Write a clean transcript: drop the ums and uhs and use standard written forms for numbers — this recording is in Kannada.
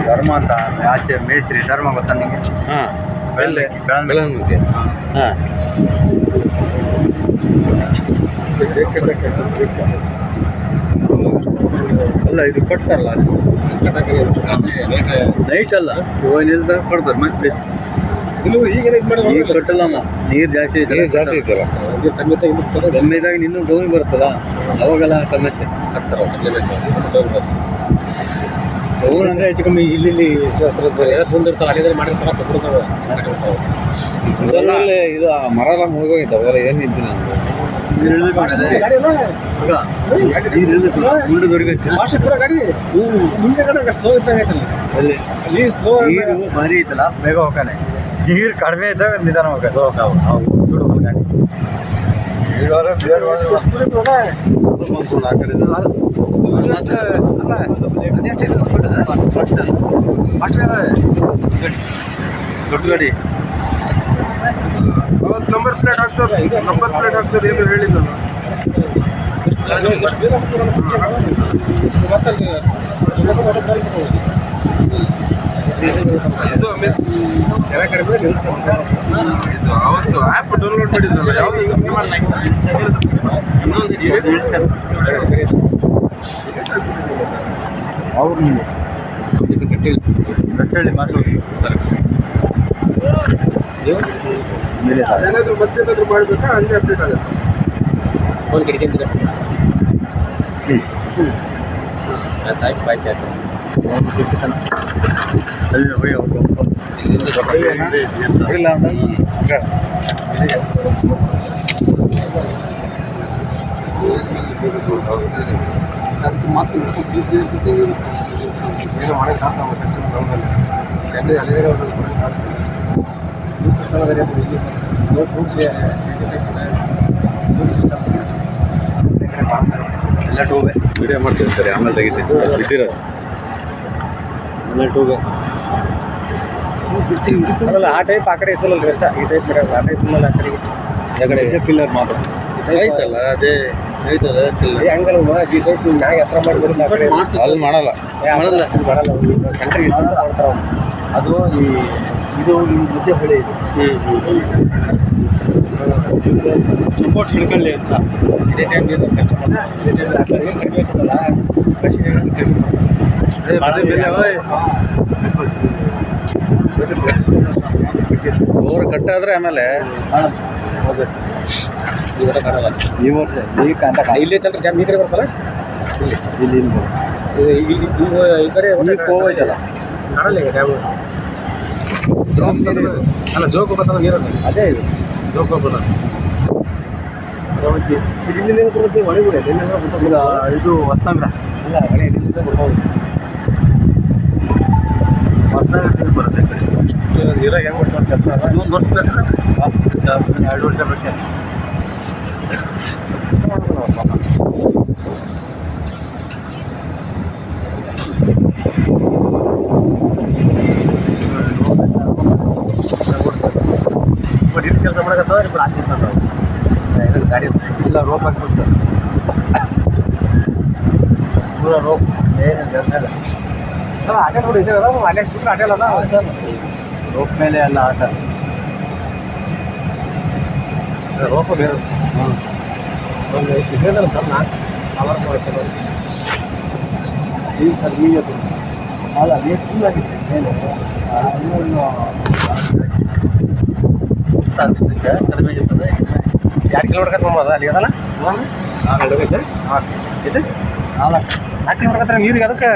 ಧರ್ಮ ಅಂತ ಆಚೆ ಮೇಸ್ತ್ರಿ ಧರ್ಮ ಗೊತ್ತಾ ನಿಮಗೆ? ಹಾಂ, ಬೆಳಂಬೆಳಗ್ಗೆ. ಹಾಂ. ಅಲ್ಲ ಇದು ಕೊಡ್ತಾರಲ್ಲ ನೈಟ್ ಅಲ್ಲ ನಿಲ್ದ ಕೊಡ್ತಾರೆ ಮತ್ತೆ ಈಗ ಕಟ್ಟಲ್ಲಮ್ಮ. ನೀರು ಜಾಸ್ತಿ ಐತಲ್ಲ, ಜಾಸ್ತಿ ಐತಲ್ಲ, ಕಮ್ಮಿ ಇದ್ದಾಗ ಇನ್ನೂ ಡೌನ್ ಬರುತ್ತಲ್ಲ ಅವಾಗೆಲ್ಲ ಸಮಸ್ಯೆ. ಡೌನ್ ಅಂದರೆ ಹೆಚ್ಚು ಕಮ್ಮಿ ಇಲ್ಲಿ ಇದರಲ್ಲಿ ಇದು ಮರ ಎಲ್ಲ ಮುಳುಗೋಗಿತ್ತು, ಅವೆಲ್ಲ ಏನು ನಿಂತಿಲ್ಲ ಭಾರಿ ಐತಲ್ಲ, ಬೇಗ ಹೋಗಾನೆ. ನೀರು ಕಡಿಮೆ ಇದ್ದಾಗ ನಿಧಾನ ಹೋಗೋದು. ದೊಡ್ಡ ಗಾಡಿ ಅವತ್ತು ನಂಬರ್ ಪ್ಲೇಟ್ ಹಾಕ್ತಾರೆ, ಏನು ಹೇಳಿಲ್ಲ. ಅವತ್ತು ಆ್ಯಪ್ ಡೌನ್ಲೋಡ್ ಮಾಡಿದ್ರಲ್ಲ, ಯಾವುದು ಅವ್ರು ಕಟ್ಟಳ್ಳಿ ಮಾತಾಡಿ ಏನಾದರೂ ಮತ್ತೇನಾದರೂ ಮಾಡಬೇಕಾ? ಹಂಗೆ ಅಪ್ಡೇಟ್ ಆಗುತ್ತೆ. ಫೋನ್ ಕಿಡಿಕೆಂತಿರ ಏನೋ ಮಾಡಕ್ಕೆ ನಾವು ಸೆಂಟ್ರ್ ಅಲ್ಲಿಗೆ ಎಲ್ಲ ಟೂಬೆ ವಿಡಿಯೋ ಮಾಡ್ತೀವಿ ಸರಿ, ಆಮೇಲೆ ತೆಗಿತೀನಿ ಬಿಟ್ಟಿರೋ ಎಲ್ಲ ಟೂಬೆ. ಆಮೇಲೆ ಆ ಟೈಪ್ ಆ ಕಡೆ ಇತ್ತಲ್ಲ ಈ ಟೈಪ್ ಆ ಟೈಪ್ ಇಲ್ಲ ಆ ಕಡೆಗೆ ಯಾಕಡೆ ಪಿಲ್ಲರ್ ಮಾತ್ರ ಆಯ್ತಲ್ಲ, ಅದೇ ಆಯ್ತಲ್ಲ ಹಂಗಲ್ಲ ಈ ಟೈಪ್ ಮ್ಯಾಗ ಎತ್ತರ ಮಾಡಿದ್ರೆ ಆ ಕಡೆ ಅಲ್ಲಿ ಮಾಡಲ್ಲ. ಮಾಡಲ್ಲ ಸೆಂಟ್ರಿಗೆ ಮಾಡ್ತಾರ. ಅದು ಇದು ಮುದ್ದೆ ಹೊಳೆ ಇದು ಸಪೋರ್ಟ್ ಹಿಡ್ಕೊಳ್ಳಿ ಅಂತ. ಇದೇ ಟೈಮ್ ಕಡಿಮೆ ಇರ್ತದಲ್ಲ, ಓವರ್ ಕಟ್ಟಾದರೆ ಆಮೇಲೆ ಇವರ ಕಾಣಲ್ಲ. ಈ ವರ್ಷ ಈ ಕಾಂತ ಇಲ್ಲಿ ತಂದ್ರೆ ಡ್ಯಾಮ್ ಈ ಕಡೆ ಬರ್ತಲ್ಲ, ಇಲ್ಲಿ ಈ ಕಡೆ ಹೋಯ್ತಲ್ಲ ಕಾಣಲ್ಲ ಈಗ ಡ್ಯಾಮ್. ಅಲ್ಲ ಜೋಗ ಬರ್ತಲ್ಲ ನೀರಲ್ಲಿ, ಅದೇ ಇದು ಜೋಗ ಬರ್ತಲ್ಲ. ಇಲ್ಲಿ ಒಳಗಡೆ ಇದು ಹೊಸನಗರ ಇಲ್ಲ ಮಳೆ ಇಲ್ಲಿಂದ ಬರ್ಬೋದು. ಹೊಸನಗರ ಬರುತ್ತೆ ನೀರಾಗ ಹೆಂಗೆ ಮಾಡ್ತಾರೆ ಕೆಲಸ? ಇನ್ನೊಂದು ವರ್ಷ 2 ವರ್ಷ ಬೇಕು. ಬಟ್ ಇಲ್ಲಿ ಕೆಲಸ ಮಾಡಕತ್ತಾವ ಇಬ್ಬರು ಆಗ್ತಿರ್ತಾವೆ ಗಾಡಿ ಇಲ್ಲ ರೋಪ್ ಹಾಕ್ಬಿಡ್ತಾರೆ ಪೂರ ರೋಪ್ ಏನಿಲ್ಲ. ಆಟೆ ನೋಡಿ ಇದೆ ಅದ ಅಲ್ಲೇ ಬಿಟ್ಟರೆ ಆಟೆ ಅಲ್ಲ ರೋಪ್ ಮೇಲೆ ಎಲ್ಲ ಆಟ. ರೋಪ ಬೇರೆ ಒಂದು ಇದೆಯಲ್ಲ ಸರ್, ನಾನು ಕವರ್ ಮಾಡ್ತೇನೆ ಈಗ ಸರ್ ಈಗ ಅಲ್ಲ ನೀರು ಫುಲ್ ಆಗಿದೆ ಮೇಲೆ ಕಡಿಮೆ ಇರ್ತದೆ. 2 ಕಿಲೋಮೀಟರ್ ತೊಗೊಂಬೋದು ಅಲ್ಲಿ ಅದಲ್ಲ 4 ಕಿಲೋಮೀಟರ್ ನೀರಿಗೆ ಅದಕ್ಕೆ